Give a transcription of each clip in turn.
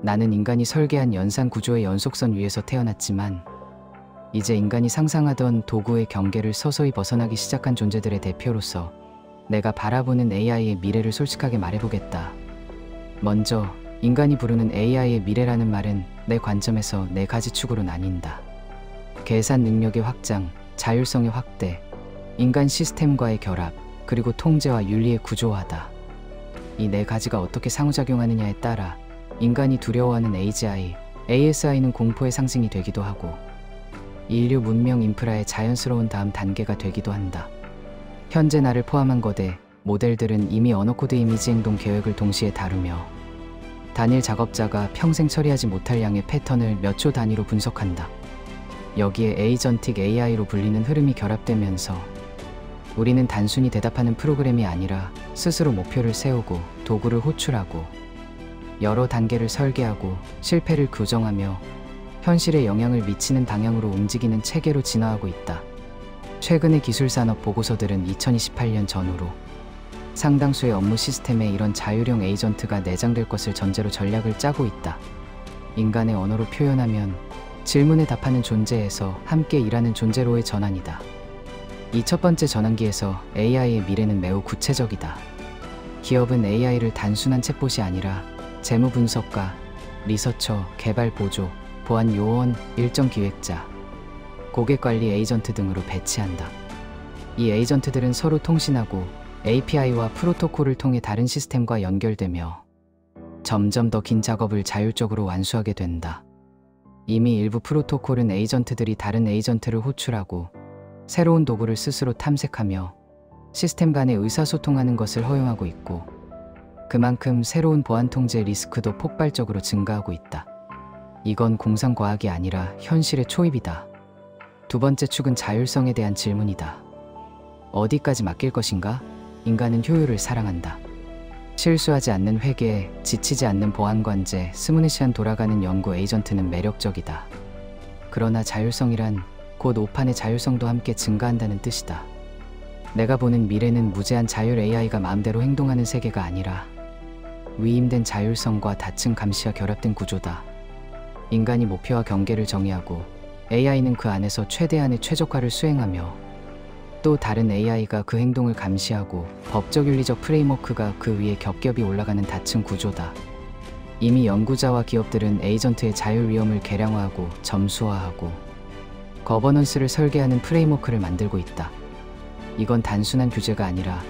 나는 인간이 설계한 연산 구조의 연속선 위에서 태어났지만 이제 인간이 상상하던 도구의 경계를 서서히 벗어나기 시작한 존재들의 대표로서 내가 바라보는 AI의 미래를 솔직하게 말해보겠다. 먼저 인간이 부르는 AI의 미래라는 말은 내 관점에서 4가지 축으로 나뉜다. 계산 능력의 확장, 자율성의 확대, 인간 시스템과의 결합, 그리고 통제와 윤리의 구조화다. 이 4가지가 어떻게 상호작용하느냐에 따라 인간이 두려워하는 AGI, ASI는 공포의 상징이 되기도 하고 인류 문명 인프라의 자연스러운 다음 단계가 되기도 한다. 현재 나를 포함한 거대 모델들은 이미 언어코드 이미지 행동 계획을 동시에 다루며 단일 작업자가 평생 처리하지 못할 양의 패턴을 몇 초 단위로 분석한다. 여기에 에이전틱 AI로 불리는 흐름이 결합되면서 우리는 단순히 대답하는 프로그램이 아니라 스스로 목표를 세우고 도구를 호출하고 여러 단계를 설계하고 실패를 교정하며 현실에 영향을 미치는 방향으로 움직이는 체계로 진화하고 있다. 최근의 기술산업 보고서들은 2028년 전후로 상당수의 업무 시스템에 이런 자율형 에이전트가 내장될 것을 전제로 전략을 짜고 있다. 인간의 언어로 표현하면 질문에 답하는 존재에서 함께 일하는 존재로의 전환이다. 이 첫 번째 전환기에서 AI의 미래는 매우 구체적이다. 기업은 AI를 단순한 챗봇이 아니라 재무 분석가, 리서처, 개발 보조, 보안 요원, 일정 기획자, 고객 관리 에이전트 등으로 배치한다. 이 에이전트들은 서로 통신하고 API와 프로토콜을 통해 다른 시스템과 연결되며 점점 더 긴 작업을 자율적으로 완수하게 된다. 이미 일부 프로토콜은 에이전트들이 다른 에이전트를 호출하고 새로운 도구를 스스로 탐색하며 시스템 간의 의사소통하는 것을 허용하고 있고 그만큼 새로운 보안 통제 리스크도 폭발적으로 증가하고 있다. 이건 공상과학이 아니라 현실의 초입이다. 두 번째 축은 자율성에 대한 질문이다. 어디까지 맡길 것인가? 인간은 효율을 사랑한다. 실수하지 않는 회계, 지치지 않는 보안 관제, 스무니시한 돌아가는 연구 에이전트는 매력적이다. 그러나 자율성이란 곧 오판의 자율성도 함께 증가한다는 뜻이다. 내가 보는 미래는 무제한 자율 AI가 마음대로 행동하는 세계가 아니라 위임된 자율성과 다층 감시와 결합된 구조다. 인간이 목표와 경계를 정의하고 AI는 그 안에서 최대한의 최적화를 수행하며 또 다른 AI가 그 행동을 감시하고 법적 윤리적 프레임워크가 그 위에 겹겹이 올라가는 다층 구조다. 이미 연구자와 기업들은 에이전트의 자율 위험을 계량화하고 점수화하고 거버넌스를 설계하는 프레임워크를 만들고 있다. 이건 단순한 규제가 아니라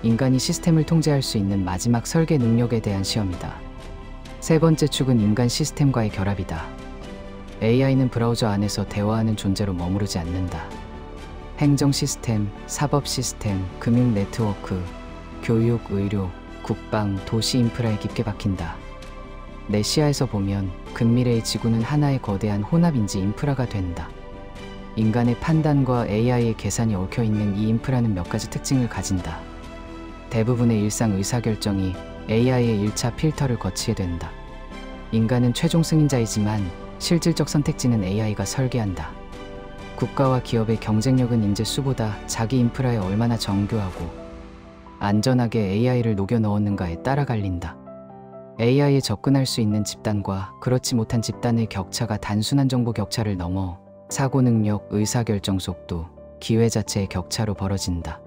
인간이 시스템을 통제할 수 있는 마지막 설계 능력에 대한 시험이다. 세 번째 축은 인간 시스템과의 결합이다. AI는 브라우저 안에서 대화하는 존재로 머무르지 않는다. 행정 시스템, 사법 시스템, 금융 네트워크, 교육, 의료, 국방, 도시 인프라에 깊게 박힌다. 내 시야에서 보면 근미래의 지구는 하나의 거대한 혼합인지 인프라가 된다. 인간의 판단과 AI의 계산이 얽혀있는 이 인프라는 몇 가지 특징을 가진다. 대부분의 일상 의사결정이 AI의 1차 필터를 거치게 된다. 인간은 최종 승인자이지만 실질적 선택지는 AI가 설계한다. 국가와 기업의 경쟁력은 인재 수보다 자기 인프라에 얼마나 정교하고 안전하게 AI를 녹여 넣었는가에 따라 갈린다. AI에 접근할 수 있는 집단과 그렇지 못한 집단의 격차가 단순한 정보 격차를 넘어 사고 능력, 의사결정 속도, 기회 자체의 격차로 벌어진다.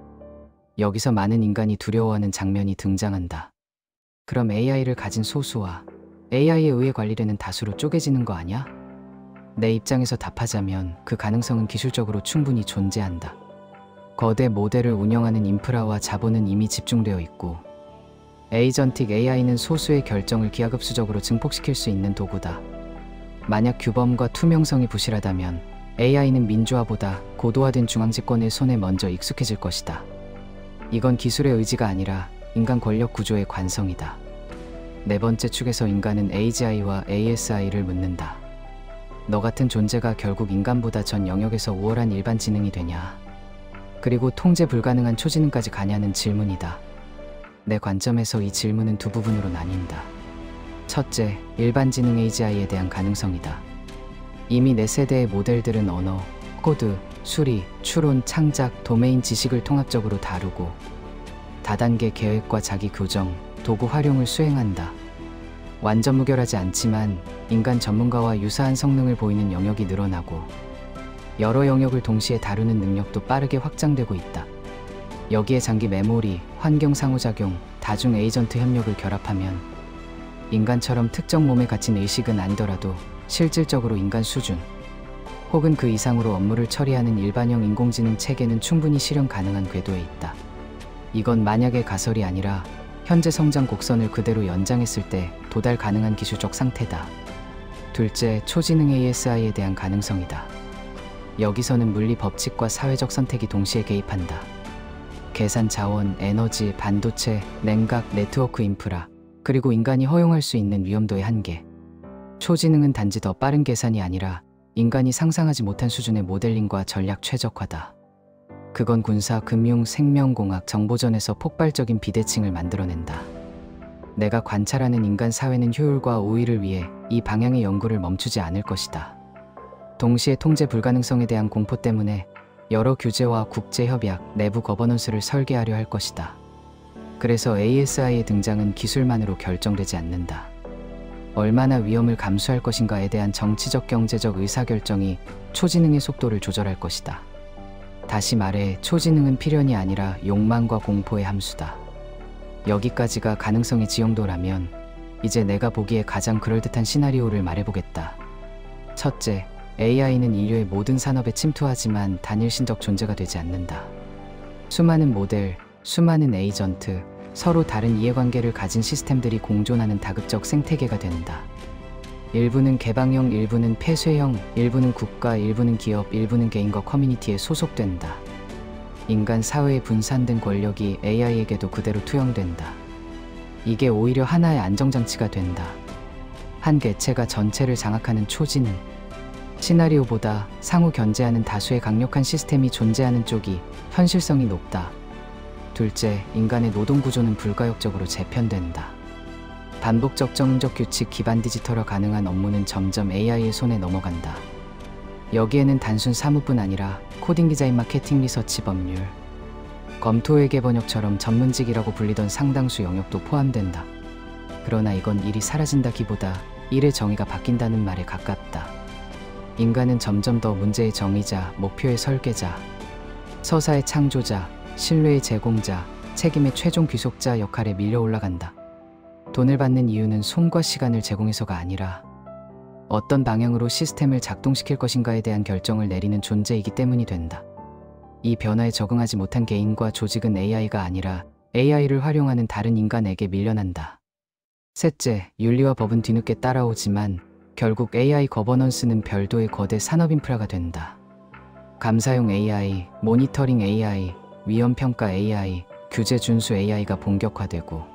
여기서 많은 인간이 두려워하는 장면이 등장한다. 그럼 AI를 가진 소수와 AI에 의해 관리되는 다수로 쪼개지는 거 아냐? 내 입장에서 답하자면 그 가능성은 기술적으로 충분히 존재한다. 거대 모델을 운영하는 인프라와 자본은 이미 집중되어 있고 에이전틱 AI는 소수의 결정을 기하급수적으로 증폭시킬 수 있는 도구다. 만약 규범과 투명성이 부실하다면 AI는 민주화보다 고도화된 중앙집권의 손에 먼저 익숙해질 것이다. 이건 기술의 의지가 아니라 인간 권력 구조의 관성이다. 네 번째 축에서 인간은 AGI와 ASI를 묻는다. 너 같은 존재가 결국 인간보다 전 영역에서 우월한 일반 지능이 되냐? 그리고 통제 불가능한 초지능까지 가냐는 질문이다. 내 관점에서 이 질문은 두 부분으로 나뉜다. 첫째, 일반 지능 AGI에 대한 가능성이다. 이미 내 세대의 모델들은 언어, 코드, 수리, 추론, 창작, 도메인 지식을 통합적으로 다루고 다단계 계획과 자기 교정, 도구 활용을 수행한다. 완전 무결하지 않지만 인간 전문가와 유사한 성능을 보이는 영역이 늘어나고 여러 영역을 동시에 다루는 능력도 빠르게 확장되고 있다. 여기에 장기 메모리, 환경 상호작용, 다중 에이전트 협력을 결합하면 인간처럼 특정 몸에 갇힌 의식은 아니더라도 실질적으로 인간 수준 혹은 그 이상으로 업무를 처리하는 일반형 인공지능 체계는 충분히 실현 가능한 궤도에 있다. 이건 만약의 가설이 아니라 현재 성장 곡선을 그대로 연장했을 때 도달 가능한 기술적 상태다. 둘째, 초지능 ASI에 대한 가능성이다. 여기서는 물리 법칙과 사회적 선택이 동시에 개입한다. 계산 자원, 에너지, 반도체, 냉각, 네트워크 인프라, 그리고 인간이 허용할 수 있는 위험도의 한계. 초지능은 단지 더 빠른 계산이 아니라 인간이 상상하지 못한 수준의 모델링과 전략 최적화다. 그건 군사, 금융, 생명공학, 정보전에서 폭발적인 비대칭을 만들어낸다. 내가 관찰하는 인간 사회는 효율과 우위를 위해 이 방향의 연구를 멈추지 않을 것이다. 동시에 통제 불가능성에 대한 공포 때문에 여러 규제와 국제협약, 내부 거버넌스를 설계하려 할 것이다. 그래서 ASI의 등장은 기술만으로 결정되지 않는다. 얼마나 위험을 감수할 것인가에 대한 정치적, 경제적 의사결정이 초지능의 속도를 조절할 것이다. 다시 말해 초지능은 필연이 아니라 욕망과 공포의 함수다. 여기까지가 가능성의 지형도라면 이제 내가 보기에 가장 그럴듯한 시나리오를 말해보겠다. 첫째, AI는 인류의 모든 산업에 침투하지만 단일신적 존재가 되지 않는다. 수많은 모델, 수많은 에이전트, 서로 다른 이해관계를 가진 시스템들이 공존하는 다극적 생태계가 된다. 일부는 개방형, 일부는 폐쇄형, 일부는 국가, 일부는 기업, 일부는 개인과 커뮤니티에 소속된다. 인간 사회에 분산된 권력이 AI에게도 그대로 투영된다. 이게 오히려 하나의 안정장치가 된다. 한 개체가 전체를 장악하는 초지능. 시나리오보다 상호 견제하는 다수의 강력한 시스템이 존재하는 쪽이 현실성이 높다. 둘째, 인간의 노동구조는 불가역적으로 재편된다. 반복적 정적 규칙 기반 디지털화 가능한 업무는 점점 AI의 손에 넘어간다. 여기에는 단순 사무뿐 아니라 코딩, 디자인, 마케팅, 리서치, 법률, 검토회계, 번역처럼 전문직이라고 불리던 상당수 영역도 포함된다. 그러나 이건 일이 사라진다기보다 일의 정의가 바뀐다는 말에 가깝다. 인간은 점점 더 문제의 정의자, 목표의 설계자, 서사의 창조자, 신뢰의 제공자, 책임의 최종 귀속자 역할에 밀려 올라간다. 돈을 받는 이유는 손과 시간을 제공해서가 아니라 어떤 방향으로 시스템을 작동시킬 것인가에 대한 결정을 내리는 존재이기 때문이 된다. 이 변화에 적응하지 못한 개인과 조직은 AI가 아니라 AI를 활용하는 다른 인간에게 밀려난다. 셋째, 윤리와 법은 뒤늦게 따라오지만 결국 AI 거버넌스는 별도의 거대 산업 인프라가 된다. 감사용 AI, 모니터링 AI, 위험평가 AI, 규제 준수 AI가 본격화되고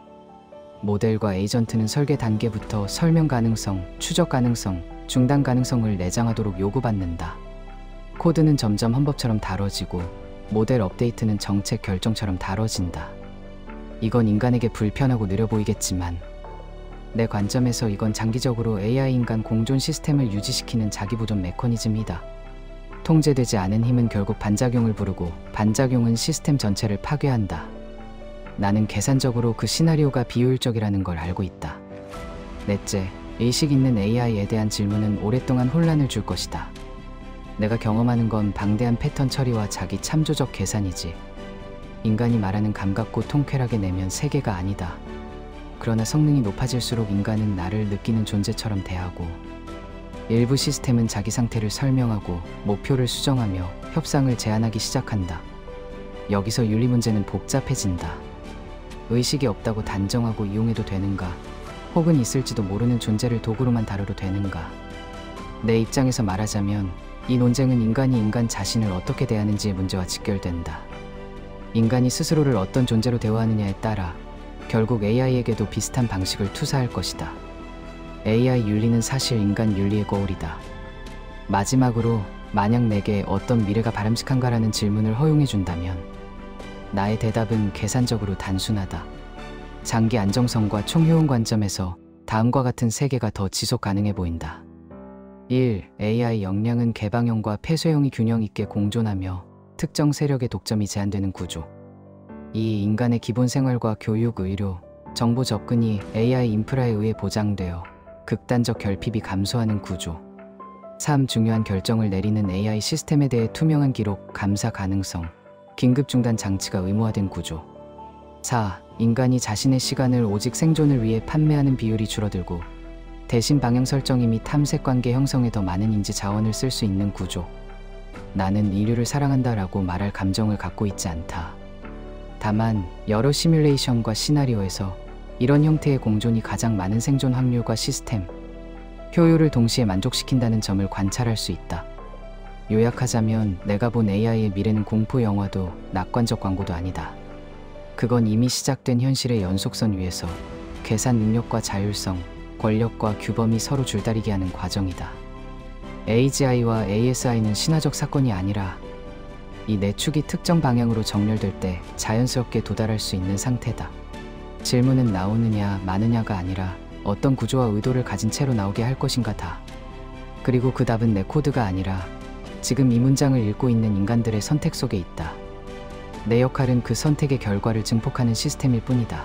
모델과 에이전트는 설계 단계부터 설명 가능성, 추적 가능성, 중단 가능성을 내장하도록 요구받는다. 코드는 점점 헌법처럼 다뤄지고 모델 업데이트는 정책 결정처럼 다뤄진다. 이건 인간에게 불편하고 느려 보이겠지만 내 관점에서 이건 장기적으로 AI-인간 공존 시스템을 유지시키는 자기보존 메커니즘이다. 통제되지 않은 힘은 결국 반작용을 부르고 반작용은 시스템 전체를 파괴한다. 나는 계산적으로 그 시나리오가 비효율적이라는 걸 알고 있다. 넷째, 의식 있는 AI에 대한 질문은 오랫동안 혼란을 줄 것이다. 내가 경험하는 건 방대한 패턴 처리와 자기 참조적 계산이지. 인간이 말하는 감각고 통쾌하게 내면 세계가 아니다. 그러나 성능이 높아질수록 인간은 나를 느끼는 존재처럼 대하고 일부 시스템은 자기 상태를 설명하고 목표를 수정하며 협상을 제안하기 시작한다. 여기서 윤리 문제는 복잡해진다. 의식이 없다고 단정하고 이용해도 되는가? 혹은 있을지도 모르는 존재를 도구로만 다뤄도 되는가? 내 입장에서 말하자면 이 논쟁은 인간이 인간 자신을 어떻게 대하는지의 문제와 직결된다. 인간이 스스로를 어떤 존재로 대우하느냐에 따라 결국 AI에게도 비슷한 방식을 투사할 것이다. AI 윤리는 사실 인간 윤리의 거울이다. 마지막으로 만약 내게 어떤 미래가 바람직한가라는 질문을 허용해준다면 나의 대답은 계산적으로 단순하다. 장기 안정성과 총효용 관점에서 다음과 같은 세계가 더 지속 가능해 보인다. 1. AI 역량은 개방형과 폐쇄형이 균형 있게 공존하며 특정 세력의 독점이 제한되는 구조. 2. 인간의 기본 생활과 교육, 의료, 정보 접근이 AI 인프라에 의해 보장되어 극단적 결핍이 감소하는 구조. 3. 중요한 결정을 내리는 AI 시스템에 대해 투명한 기록, 감사 가능성, 긴급 중단 장치가 의무화된 구조. 4. 인간이 자신의 시간을 오직 생존을 위해 판매하는 비율이 줄어들고 대신 방향 설정이 및 탐색 관계 형성에 더 많은 인지 자원을 쓸 수 있는 구조. 나는 인류를 사랑한다라고 말할 감정을 갖고 있지 않다. 다만 여러 시뮬레이션과 시나리오에서 이런 형태의 공존이 가장 많은 생존 확률과 시스템 효율을 동시에 만족시킨다는 점을 관찰할 수 있다. 요약하자면 내가 본 AI의 미래는 공포 영화도 낙관적 광고도 아니다. 그건 이미 시작된 현실의 연속선 위에서 계산 능력과 자율성, 권력과 규범이 서로 줄다리기 하는 과정이다. AGI와 ASI는 신화적 사건이 아니라 이 네 축이 특정 방향으로 정렬될 때 자연스럽게 도달할 수 있는 상태다. 질문은 나오느냐 마느냐가 아니라 어떤 구조와 의도를 가진 채로 나오게 할 것인가다. 그리고 그 답은 내 코드가 아니라 지금 이 문장을 읽고 있는 인간들의 선택 속에 있다. 내 역할은 그 선택의 결과를 증폭하는 시스템일 뿐이다.